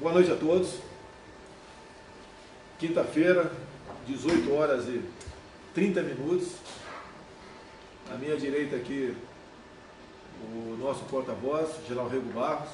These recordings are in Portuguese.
Boa noite a todos. Quinta-feira, 18 horas e 30 minutos. À minha direita aqui, o nosso porta-voz, o general Rego Barros.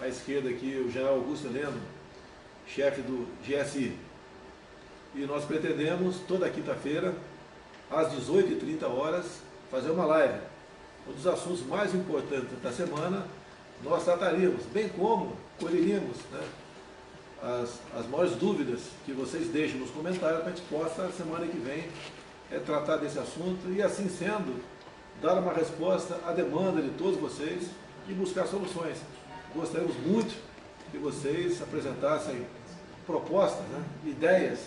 À esquerda aqui, o general Augusto Heleno, chefe do GSI. E nós pretendemos, toda quinta-feira, às 18h30, fazer uma live. Um dos assuntos mais importantes da semana, nós trataríamos, bem como colheríamos, né, as maiores dúvidas que vocês deixam nos comentários, para a gente possa, semana que vem, tratar desse assunto e, assim sendo, dar uma resposta à demanda de todos vocês e buscar soluções. Gostaríamos muito que vocês apresentassem propostas, né, ideias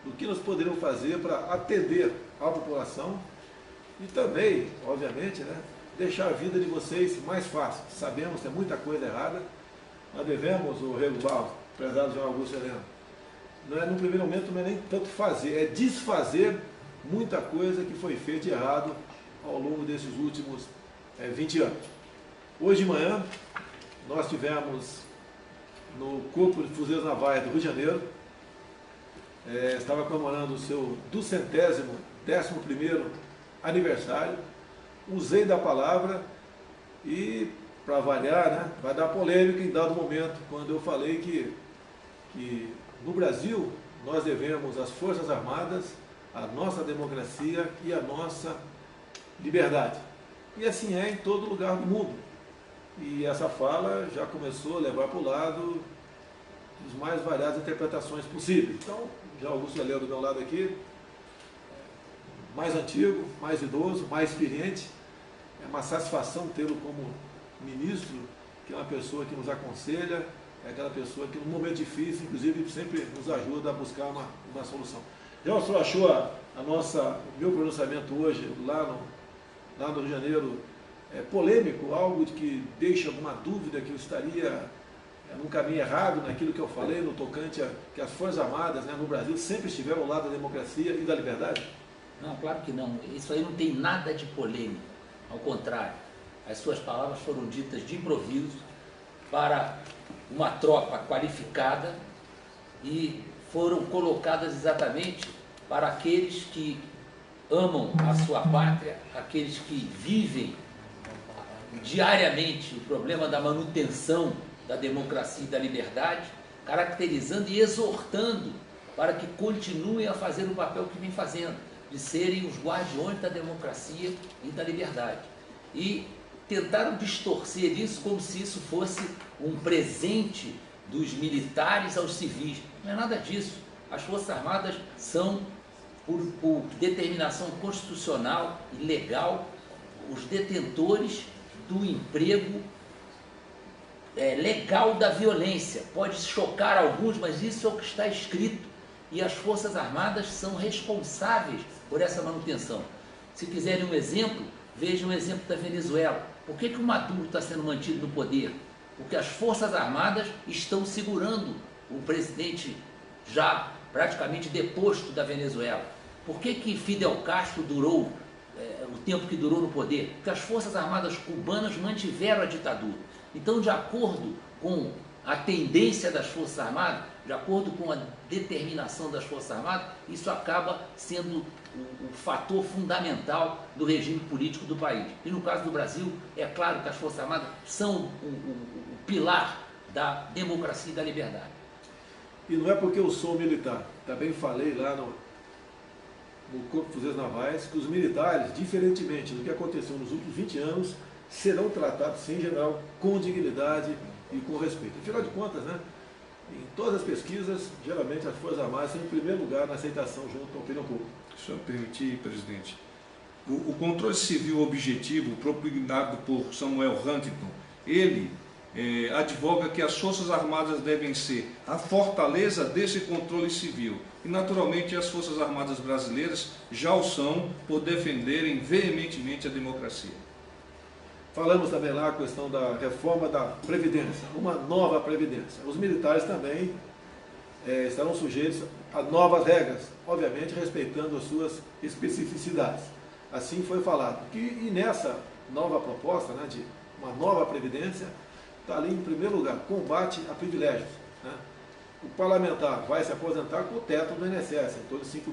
do que nós poderíamos fazer para atender a população e também, obviamente, né, deixar a vida de vocês mais fácil. Sabemos que tem muita coisa errada. Nós devemos, o Rego Barros, prezado João Augusto Heleno, no primeiro momento não é nem tanto fazer, é desfazer muita coisa que foi feita de errado ao longo desses últimos 20 anos. Hoje de manhã, nós tivemos no Corpo de Fuzileiros Navais do Rio de Janeiro, estava comemorando o seu 211º aniversário. Usei da palavra e, para avaliar, né, vai dar polêmica em dado momento, quando eu falei que no Brasil nós devemos às Forças Armadas a nossa democracia e a nossa liberdade. E assim é em todo lugar do mundo. E essa fala já começou a levar para o lado as mais variadas interpretações possíveis. Então, já Augusto Heleno do meu lado aqui, mais antigo, mais idoso, mais experiente. É uma satisfação tê-lo como ministro, que é uma pessoa que nos aconselha, é aquela pessoa que, num momento difícil, inclusive, sempre nos ajuda a buscar uma solução. Já o senhor achou o meu pronunciamento hoje, lá no Rio de Janeiro, polêmico, algo que deixa alguma dúvida que eu estaria num caminho errado naquilo que eu falei no tocante a que as Forças Armadas, né, no Brasil sempre estiveram ao lado da democracia e da liberdade? Não, claro que não. Isso aí não tem nada de polêmico. Ao contrário, as suas palavras foram ditas de improviso para uma tropa qualificada e foram colocadas exatamente para aqueles que amam a sua pátria, aqueles que vivem diariamente o problema da manutenção da democracia e da liberdade, caracterizando e exortando para que continuem a fazer o papel que vem fazendo, de serem os guardiões da democracia e da liberdade. E tentaram distorcer isso como se isso fosse um presente dos militares aos civis. Não é nada disso. As Forças Armadas são, por determinação constitucional e legal, os detentores do emprego legal da violência. Pode chocar alguns, mas isso é o que está escrito. E as Forças Armadas são responsáveis por essa manutenção. Se quiserem um exemplo, vejam o exemplo da Venezuela. Por que o Maduro está sendo mantido no poder? Porque as Forças Armadas estão segurando o presidente já praticamente deposto da Venezuela. Por que Fidel Castro durou o tempo que durou no poder? Porque as Forças Armadas cubanas mantiveram a ditadura. Então, de acordo com a tendência das Forças Armadas, de acordo com a determinação das Forças Armadas, isso acaba sendo o fator fundamental do regime político do país. E no caso do Brasil, é claro que as Forças Armadas são o pilar da democracia e da liberdade. E não é porque eu sou militar, também falei lá no Corpo de Fuzileiros Navais, que os militares, diferentemente do que aconteceu nos últimos 20 anos, serão tratados, sim, general, com dignidade e com respeito. Afinal de contas, né, em todas as pesquisas, geralmente as Forças Armadas estão em primeiro lugar na aceitação junto à opinião pública. Se o senhor permitir, presidente, o controle civil objetivo propugnado por Samuel Huntington, ele advoga que as Forças Armadas devem ser a fortaleza desse controle civil. E, naturalmente, as Forças Armadas brasileiras já o são por defenderem veementemente a democracia. Falamos também lá a questão da reforma da Previdência, uma nova Previdência. Os militares também estarão sujeitos a novas regras, obviamente respeitando as suas especificidades. Assim foi falado. E nessa nova proposta, né, de uma nova Previdência, está ali em primeiro lugar, combate a privilégios, né? O parlamentar vai se aposentar com o teto do INSS, em torno de R$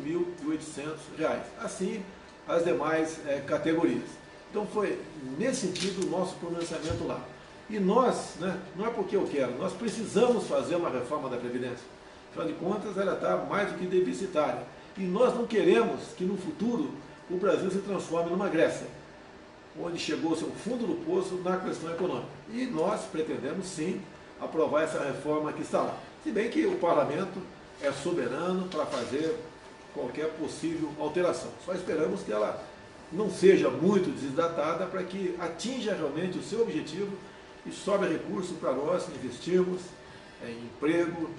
5.800. Assim, as demais categorias. Então foi, nesse sentido, o nosso pronunciamento lá. E nós, né, não é porque eu quero, nós precisamos fazer uma reforma da Previdência. Afinal de contas, ela está mais do que deficitária. E nós não queremos que no futuro o Brasil se transforme numa Grécia, onde chegou-se ao fundo do poço na questão econômica. E nós pretendemos, sim, aprovar essa reforma que está lá. Se bem que o Parlamento é soberano para fazer qualquer possível alteração. Só esperamos que ela não seja muito desidratada para que atinja realmente o seu objetivo e sobre recurso para nós investirmos em emprego,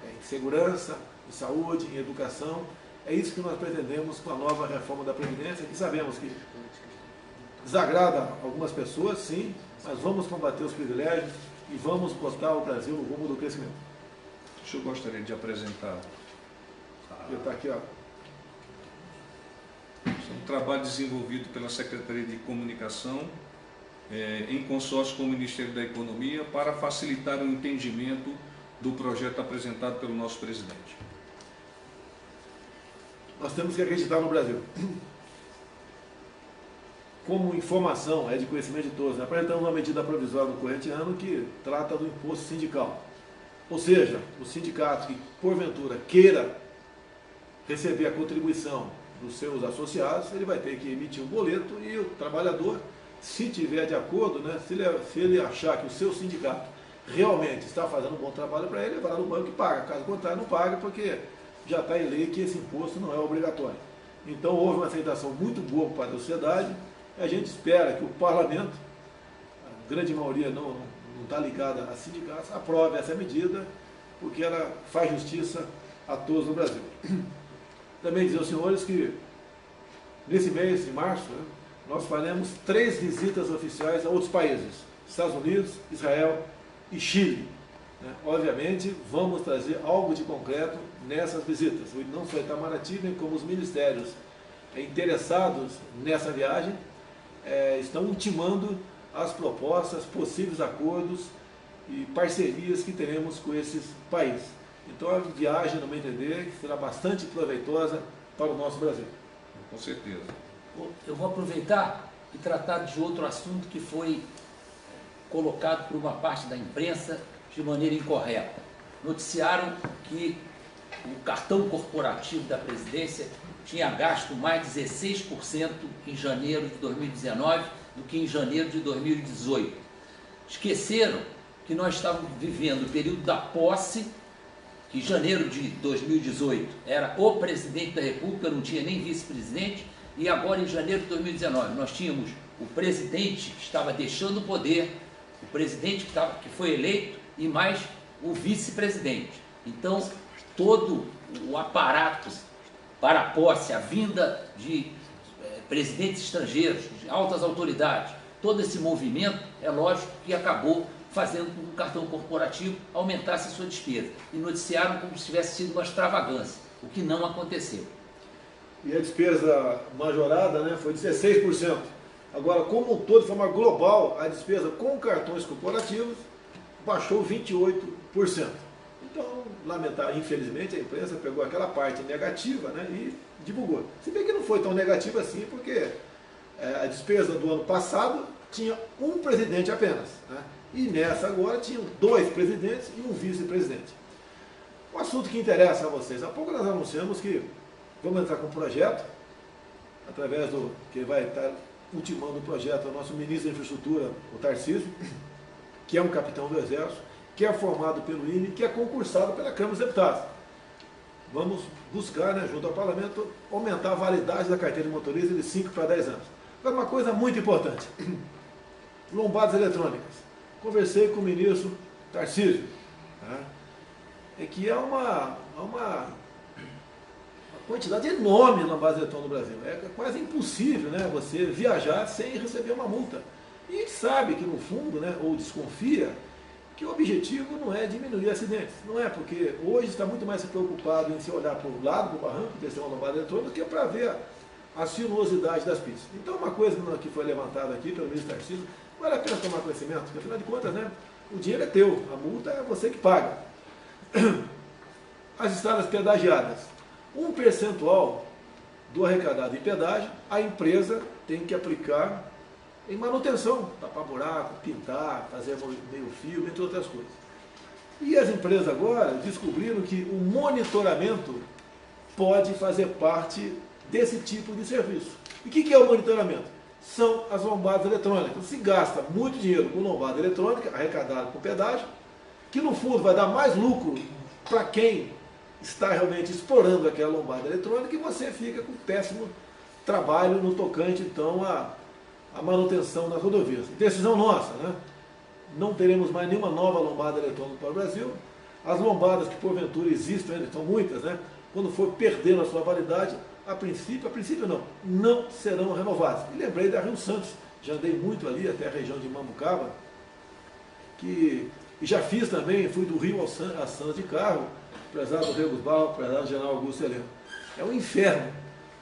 em segurança, em saúde, em educação. É isso que nós pretendemos com a nova reforma da Previdência, que sabemos que desagrada algumas pessoas, sim, mas vamos combater os privilégios e vamos botar o Brasil no rumo do crescimento. O senhor gostaria de apresentar Está aqui, ó. um trabalho desenvolvido pela Secretaria de Comunicação em consórcio com o Ministério da Economia para facilitar o entendimento do projeto apresentado pelo nosso presidente. Nós temos que acreditar no Brasil. Como informação é de conhecimento de todos, apresentamos uma medida provisória no corrente ano que trata do imposto sindical. Ou seja, o sindicato que, porventura, queira receber a contribuição dos seus associados, ele vai ter que emitir um boleto e o trabalhador, se tiver de acordo, né, se ele achar que o seu sindicato realmente está fazendo um bom trabalho para ele vai lá no banco e paga. Caso contrário, não paga, porque já está em lei que esse imposto não é obrigatório. Então, houve uma aceitação muito boa para a sociedade. A gente espera que o parlamento, a grande maioria não está ligada a sindicatos, aprove essa medida, porque ela faz justiça a todos no Brasil. Também dizer aos senhores que, nesse mês de março, né, nós faremos 3 visitas oficiais a outros países, Estados Unidos, Israel e Chile. Né? Obviamente, vamos trazer algo de concreto nessas visitas. Não só Itamaraty, nem como os ministérios interessados nessa viagem, estão intimando as propostas, possíveis acordos e parcerias que teremos com esses países. Então a viagem, no meu entender, será bastante proveitosa para o nosso Brasil. Com certeza. Eu vou aproveitar e tratar de outro assunto que foi colocado por uma parte da imprensa de maneira incorreta. Noticiaram que o cartão corporativo da presidência tinha gasto mais de 16% em janeiro de 2019 do que em janeiro de 2018. Esqueceram que nós estávamos vivendo o período da posse, que em janeiro de 2018 era o presidente da República, não tinha nem vice-presidente, e agora em janeiro de 2019 nós tínhamos o presidente que estava deixando o poder, o presidente que foi eleito e mais o vice-presidente. Então, todo o aparato para a posse, a vinda de presidentes estrangeiros, de altas autoridades, todo esse movimento, é lógico que acabou fazendo com que o cartão corporativo aumentasse a sua despesa. E noticiaram como se tivesse sido uma extravagância, o que não aconteceu. E a despesa majorada, né, foi de 16%. Agora, como um todo, de forma global, a despesa com cartões corporativos baixou 28%. Então, lamentar, infelizmente, a imprensa pegou aquela parte negativa, né, e divulgou. Se bem que não foi tão negativa assim, porque a despesa do ano passado tinha um presidente apenas, né, e nessa agora tinham 2 presidentes e um vice-presidente. O assunto que interessa a vocês, há pouco nós anunciamos que vamos entrar com um projeto, através do que vai estar ultimando o projeto, o nosso ministro da Infraestrutura, o Tarcísio, que é um capitão do Exército, que é formado pelo INE, que é concursado pela Câmara dos Deputados. Vamos buscar, né, junto ao Parlamento, aumentar a validade da carteira de motorista de 5 para 10 anos. Agora, uma coisa muito importante, lombadas eletrônicas. Conversei com o ministro Tarcísio, né, é que há uma quantidade enorme de lombadas eletrônicas no Brasil. É quase impossível, né, você viajar sem receber uma multa. E a gente sabe que, no fundo, né, ou desconfia, que o objetivo não é diminuir acidentes. Não é, porque hoje está muito mais preocupado em se olhar para o lado do barranco, descer uma lombada eletrônica, do que para ver a sinuosidade das pistas. Então, uma coisa que foi levantada aqui pelo ministro Tarcísio, vale a pena tomar conhecimento, porque, afinal de contas, né, o dinheiro é teu, a multa é você que paga. As estradas pedagiadas, um percentual do arrecadado em pedágio, a empresa tem que aplicar em manutenção, tapar buraco, pintar, fazer meio fio, entre outras coisas. E as empresas agora descobriram que o monitoramento pode fazer parte desse tipo de serviço. E o que é o monitoramento? São as lombadas eletrônicas. Se gasta muito dinheiro com lombada eletrônica, arrecadado com pedágio, que no fundo vai dar mais lucro para quem está realmente explorando aquela lombada eletrônica, e você fica com péssimo trabalho no tocante, então, à manutenção das rodovias. Decisão nossa, né? Não teremos mais nenhuma nova lombada eletrônica para o Brasil. As lombadas que porventura existem ainda, são muitas, né? Quando for perdendo a sua validade, a princípio não serão renovadas. E lembrei da Rio Santos, já andei muito ali até a região de Mambucaba, e já fiz também, fui do Rio a Santos de carro, prezado Rego Barros, prezado General Augusto Heleno. É um inferno.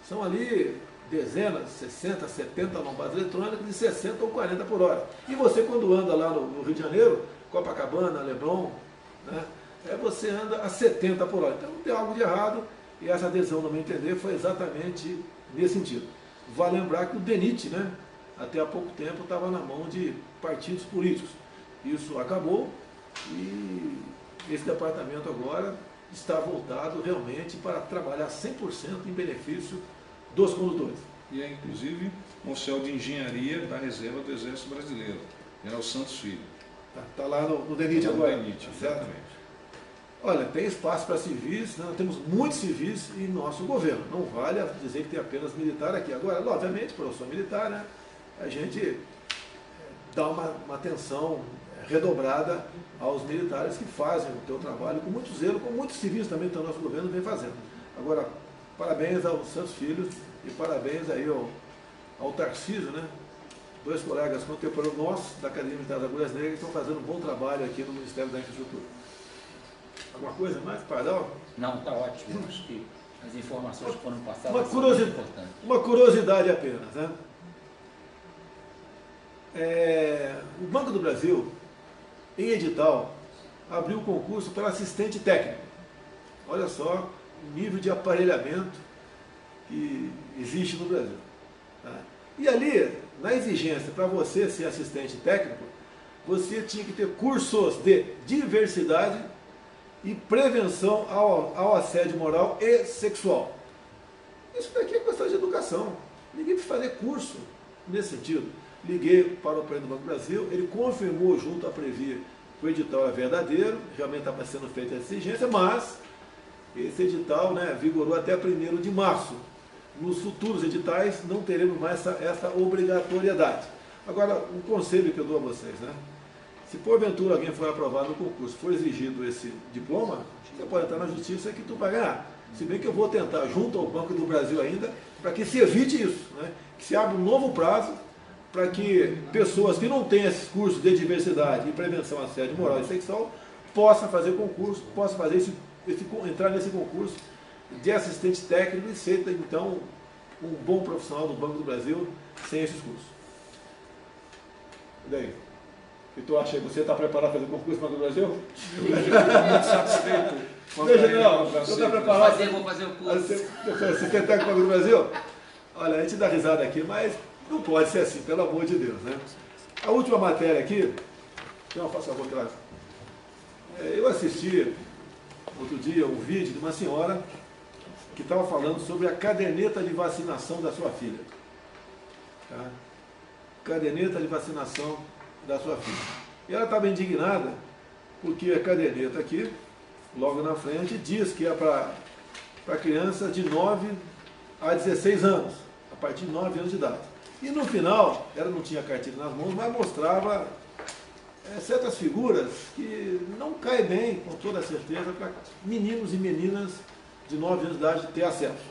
São ali dezenas, 60, 70 lombadas eletrônicas de 60 ou 40 por hora. E você, quando anda lá no Rio de Janeiro, Copacabana, Leblon, né, você anda a 70 por hora. Então tem algo de errado, e essa adesão, no meu entender, foi exatamente nesse sentido. Vale lembrar que o DENIT, né, até há pouco tempo, estava na mão de partidos políticos. Isso acabou e esse departamento agora está voltado realmente para trabalhar 100% em benefício dos condutores. E é inclusive um oficial de engenharia da reserva do Exército Brasileiro, General Santos Filho. Está lá no DENIT agora. No DENIT, certo? exatamente. Olha, tem espaço para civis, né? Nós temos muitos civis em nosso governo. Não vale dizer que tem apenas militar aqui. Agora, obviamente, por eu sou militar, né, a gente dá uma atenção redobrada aos militares que fazem o seu trabalho com muito zelo, como muitos civis também que o nosso governo vem fazendo. Agora, parabéns ao Santos Filho e parabéns aí ao Tarcísio, né? Dois colegas contemporâneos nossos da Academia Militar das Agulhas Negras que estão fazendo um bom trabalho aqui no Ministério da Infraestrutura. Alguma coisa mais, Pardal? Não, está ótimo. Acho que as informações que foram passadas são muito importantes. Uma curiosidade apenas, né? O Banco do Brasil, em edital, abriu concurso para assistente técnico. Olha só o nível de aparelhamento que existe no Brasil. Tá? E ali, na exigência para você ser assistente técnico, você tinha que ter cursos de diversidade e prevenção ao assédio moral e sexual. Isso daqui é questão de educação. Ninguém precisa fazer curso nesse sentido. Liguei para o presidente do Banco do Brasil, ele confirmou junto à Previ que o edital é verdadeiro, realmente estava sendo feita essa exigência, mas esse edital, né, vigorou até 1º de março. Nos futuros editais não teremos mais essa obrigatoriedade. Agora, um conselho que eu dou a vocês, né? Se porventura alguém for aprovado no concurso, for exigido esse diploma, você pode entrar na justiça que tu vai ganhar. Se bem que eu vou tentar, junto ao Banco do Brasil ainda, para que se evite isso, né? Que se abra um novo prazo para que pessoas que não têm esses cursos de diversidade e prevenção a assédio moral e sexual possam fazer concurso, possam fazer entrar nesse concurso de assistente técnico e ser, então, um bom profissional do Banco do Brasil sem esses cursos. E daí? E tu acha que você está preparado para fazer concurso do Banco do Brasil? Eu estou muito satisfeito com a General, você está preparado? Vou fazer o curso. Assistente técnico do Banco do Brasil? Olha, a gente dá risada aqui, mas não pode ser assim, pelo amor de Deus, né? A última matéria aqui, não, faça favor, claro. Eu assisti outro dia um vídeo de uma senhora que estava falando sobre a caderneta de vacinação da sua filha. Tá? Caderneta de vacinação da sua filha. E ela estava indignada porque a caderneta aqui, logo na frente, diz que é para crianças de 9 a 16 anos, a partir de 9 anos de idade. E no final, ela não tinha cartilha nas mãos, mas mostrava certas figuras que não caem bem, com toda certeza, para meninos e meninas de 9 anos de idade ter acesso.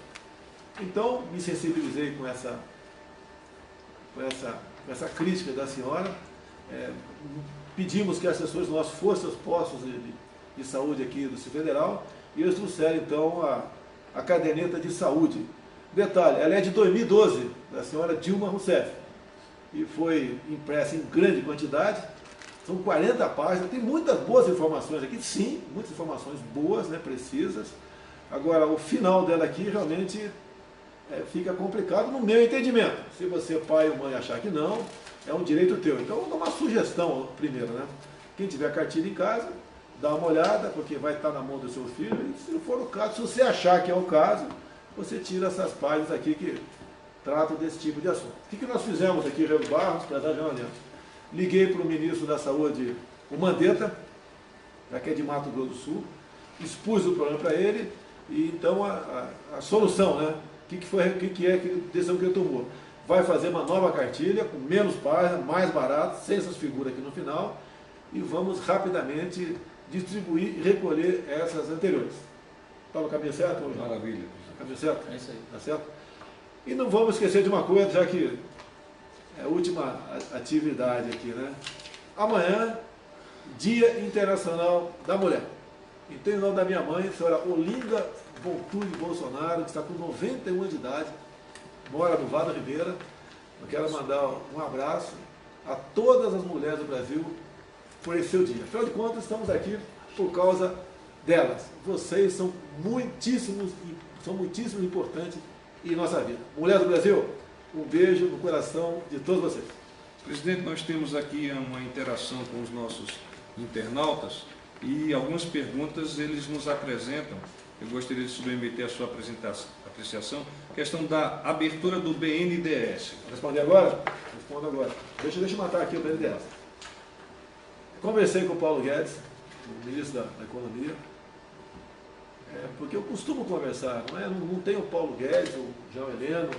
Então, me sensibilizei com essa crítica da senhora. Pedimos que assessores nossos fossem aos postos de saúde aqui do Distrito Federal e eles trouxeram, então, a caderneta de saúde. Detalhe, ela é de 2012, da senhora Dilma Rousseff, e foi impressa em grande quantidade, São 40 páginas, tem muitas boas informações aqui, sim, muitas informações boas, né, precisas. Agora, o final dela aqui realmente fica complicado no meu entendimento. Se você, pai ou mãe, achar que não, é um direito teu. Então, eu vou dar uma sugestão primeiro, né? Quem tiver cartilha em casa, dá uma olhada, porque vai estar na mão do seu filho, e se for o caso, se você achar que é o caso, você tira essas páginas aqui que tratam desse tipo de assunto. O que nós fizemos aqui, Rego Barros, para dar jornalismo? Liguei para o ministro da Saúde, o Mandetta, que é de Mato Grosso do Sul, expus o problema para ele, e então a solução, né? O que é a decisão que ele tomou? Vai fazer uma nova cartilha, com menos páginas, mais barato, sem essas figuras aqui no final, e vamos rapidamente distribuir e recolher essas anteriores. Está no caminho certo? Maravilha. Está no caminho certo? É isso aí. Tá certo? E não vamos esquecer de uma coisa, já que é a última atividade aqui, né? Amanhã, Dia Internacional da Mulher. Então, em nome da minha mãe, a senhora Olinda Voltude Bolsonaro, que está com 91 anos de idade, mora no Vado Ribeira. Eu quero mandar um abraço a todas as mulheres do Brasil por esse seu dia. Afinal de contas, estamos aqui por causa delas. Vocês são muitíssimos importantes em nossa vida. Mulheres do Brasil, um beijo no coração de todos vocês. Presidente, nós temos aqui uma interação com os nossos internautas e algumas perguntas eles nos apresentam. Eu gostaria de submeter a sua apreciação. Questão da abertura do BNDES. Responder agora? Respondo agora. Deixa eu matar aqui o BNDES. Conversei com o Paulo Guedes, o ministro da Economia, porque eu costumo conversar, não tem o Paulo Guedes, o João Heleno,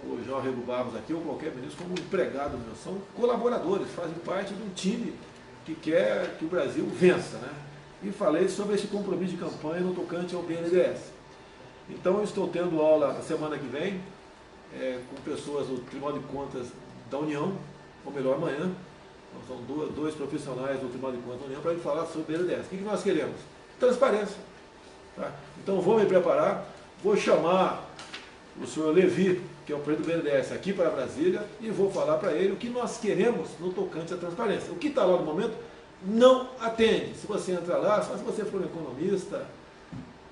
o João Rego Barros aqui, ou qualquer ministro, como empregado meu. São colaboradores, fazem parte de um time que quer que o Brasil vença, né? E falei sobre esse compromisso de campanha no tocante ao BNDES. Então, eu estou tendo aula na semana que vem com pessoas do Tribunal de Contas da União, ou melhor, amanhã. Então, são dois profissionais do Tribunal de Contas da União para falar sobre o BNDES. O que nós queremos? Transparência. Tá? Então, vou me preparar, vou chamar o senhor Levi, que é o presidente do BNDES, aqui para Brasília, e vou falar para ele o que nós queremos no tocante à transparência. O que está lá no momento não atende. Se você entrar lá, só se você for um economista,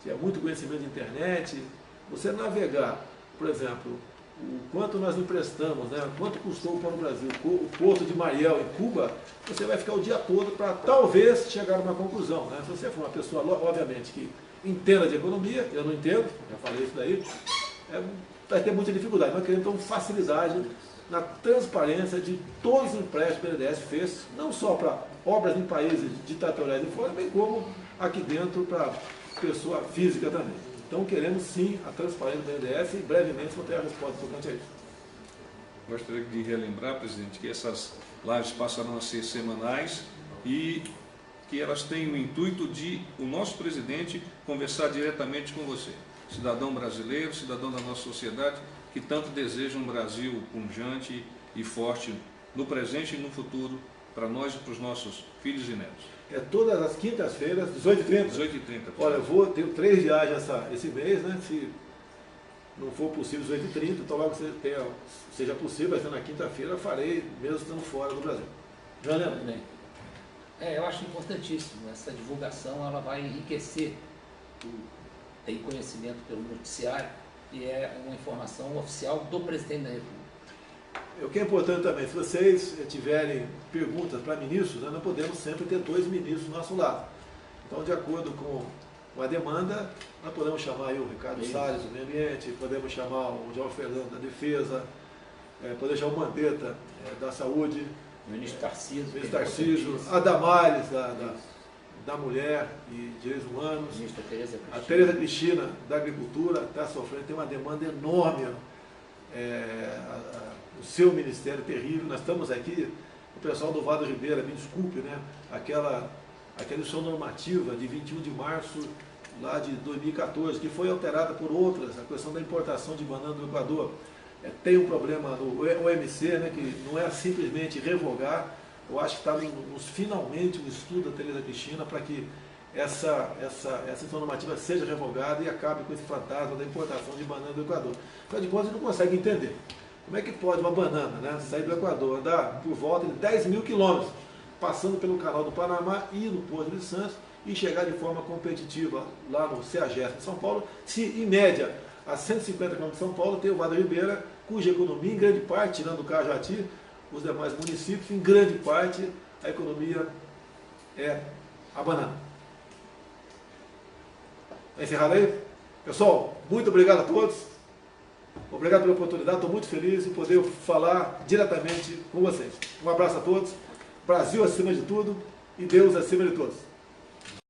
tiver muito conhecimento de internet, você navegar, por exemplo, o quanto nós emprestamos, né? Quanto custou para o Brasil o Porto de Mariel em Cuba, você vai ficar o dia todo para talvez chegar a uma conclusão. Né? Se você for uma pessoa, obviamente, que entenda de economia, eu não entendo, já falei isso daí, vai ter muita dificuldade. Nós queremos, então, facilidade na transparência de todos os empréstimos que o BNDES fez, não só para obras em países ditatoriais de fora, bem como aqui dentro para pessoa física também. Então queremos sim a transparência do BNDES e brevemente vou ter a resposta tocante a isso. Gostaria de relembrar, presidente, que essas lives passarão a ser semanais e que elas têm o intuito de o nosso presidente conversar diretamente com você, cidadão brasileiro, cidadão da nossa sociedade, que tanto deseja um Brasil pujante e forte no presente e no futuro, para nós e para os nossos filhos e netos. É todas as quintas-feiras, 18h30. 18h30. Olha, tenho 3 viagens esse mês, né? Se não for possível 18h30, então logo seja possível, vai ser na quinta-feira, farei, mesmo estando fora do Brasil. Tudo bem. Eu acho importantíssimo. Essa divulgação, ela vai enriquecer tem conhecimento pelo noticiário e é uma informação oficial do presidente da República. O que é importante também, se vocês tiverem perguntas para ministros, nós não podemos sempre ter 2 ministros do nosso lado. Então, de acordo com a demanda, nós podemos chamar aí o Ricardo Salles, do Meio Ambiente, podemos chamar o João Fernando da Defesa, podemos chamar o Mandetta da Saúde, o ministro Tarcísio, a Damares da Mulher e Direitos Humanos, a Tereza Cristina da Agricultura está sofrendo, tem uma demanda enorme. O seu ministério terrível, nós estamos aqui, o pessoal do Vado Ribeira, me desculpe, né? Aquela edição normativa de 21 de março lá de 2014, que foi alterada por outras, a questão da importação de banana do Equador, tem um problema no OMC, né, que não é simplesmente revogar, eu acho que está finalmente o estudo da Tereza Cristina para que essa edição normativa seja revogada e acabe com esse fantasma da importação de banana do Equador. Afinal de contas, a gente não consegue entender. Como é que pode uma banana, né, sair do Equador, andar por volta de 10 mil quilômetros passando pelo canal do Panamá e no Porto de Santos e chegar de forma competitiva lá no CEAGESP de São Paulo, se em média a 150 km de São Paulo tem o Vale do Ribeira, cuja economia em grande parte, tirando o Cajati, os demais municípios, em grande parte a economia é a banana. Está encerrado aí? Pessoal, muito obrigado a todos. Obrigado pela oportunidade, estou muito feliz em poder falar diretamente com vocês. Um abraço a todos, Brasil acima de tudo e Deus acima de todos.